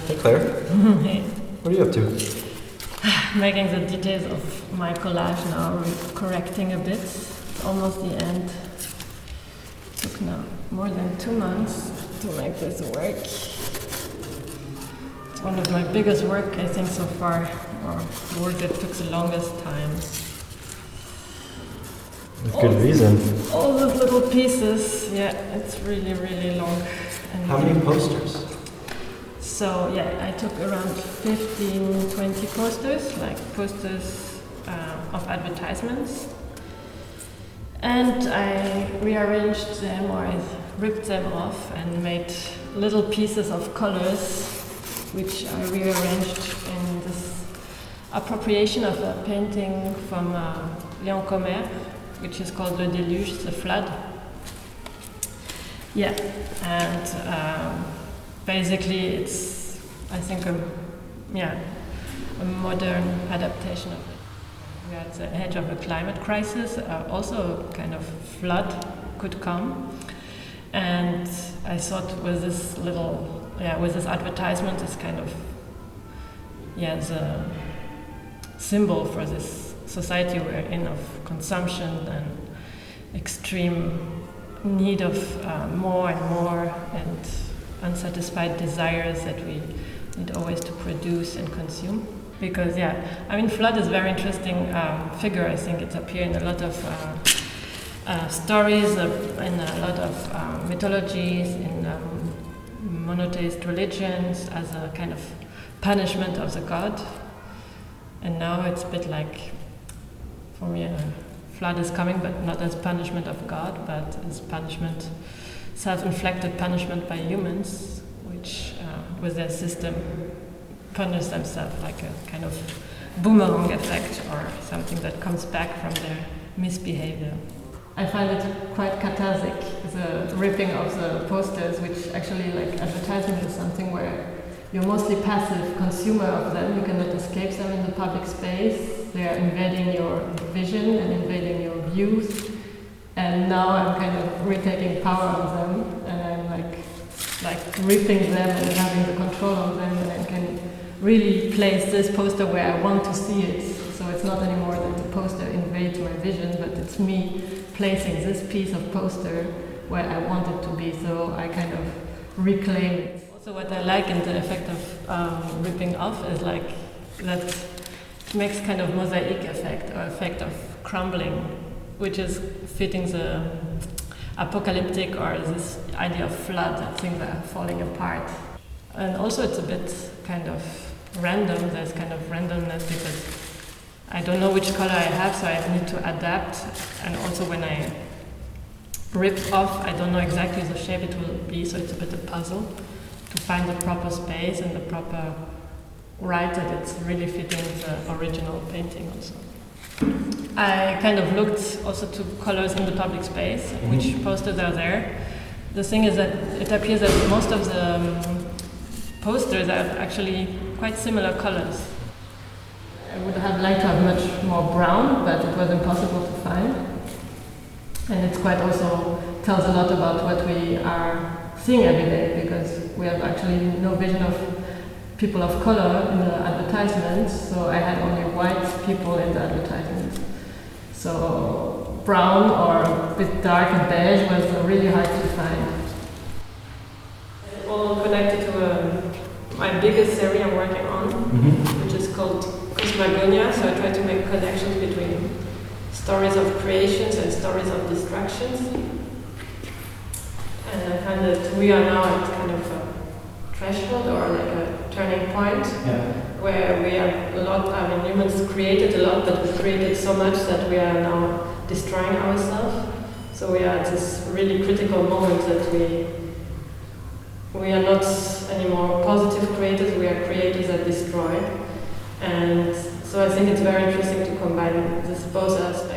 Hey Claire, Hey. what are you up to? Making the details of my collage now, correcting a bit. Almost the end. Took now more than 2 months to make this work. It's one of my biggest work, I think, so far, or the work that took the longest time. With good reason. All those little pieces, yeah, it's really, really long. And How many posters? So yeah, I took around 15, 20 posters, like posters of advertisements. And I rearranged them, or I ripped them off and made little pieces of colors, which I rearranged in this appropriation of a painting from Leon Comerre, which is called the Déluge, the flood. Yeah, and basically it's, I think, a modern adaptation of it. We are at the edge of a climate crisis, also a kind of flood could come. And I thought with this advertisement, is kind of, the symbol for this society we're in of consumption and extreme need of more and more, and unsatisfied desires that we need always to produce and consume. Because flood is a very interesting figure. I think it's appeared in a lot of stories, in a lot of mythologies, in monotheist religions, as a kind of punishment of the god. And now it's a bit like, for me, flood is coming, but not as punishment of God, but as punishment, self-inflicted punishment by humans, which with their system punish themselves, like a kind of boomerang effect, or something that comes back from their misbehavior. I find it quite cathartic, the ripping of the posters, which actually, like, advertisement is something where you're mostly passive consumer of them. You cannot escape them in the public space. They are invading your vision and invading your views. And now I'm kind of retaking power on them, and I'm like ripping them and having the control on them, and I can really place this poster where I want to see it. So it's not anymore that the poster invades my vision, but it's me placing this piece of poster where I want it to be, so I kind of reclaim it. Also, what I like in the effect of ripping off is like that it makes kind of mosaic effect, or effect of crumbling, which is fitting the apocalyptic, or this idea of flood, that things are falling apart. And also it's a bit kind of random. There's kind of randomness because I don't know which color I have, so I need to adapt. And also when I rip off, I don't know exactly the shape it will be, so it's a bit a puzzle to find the proper space and the proper right that it's really fitting the original painting also. I kind of looked also to colors in the public space, which posters are there. The thing is that it appears that most of the posters are actually quite similar colors. I would have liked to have much more brown, but it was impossible to find. And it's quite also tells a lot about what we are seeing every day, because we have actually no vision of people of color in the advertisements, so I had only white people in the advertisements. So brown or a bit dark and beige was really hard to find. All connected to my biggest series I'm working on, which is called Cosmogonia. So I try to make connections between stories of creations and stories of destructions. And I find that we are now at kind of a threshold, or like a turning point, where we have a lot, humans created a lot, but we created so much that we are now destroying ourselves. So we are at this really critical moment that we are not anymore positive creators, we are creators that destroy. And so I think it's very interesting to combine this both aspects.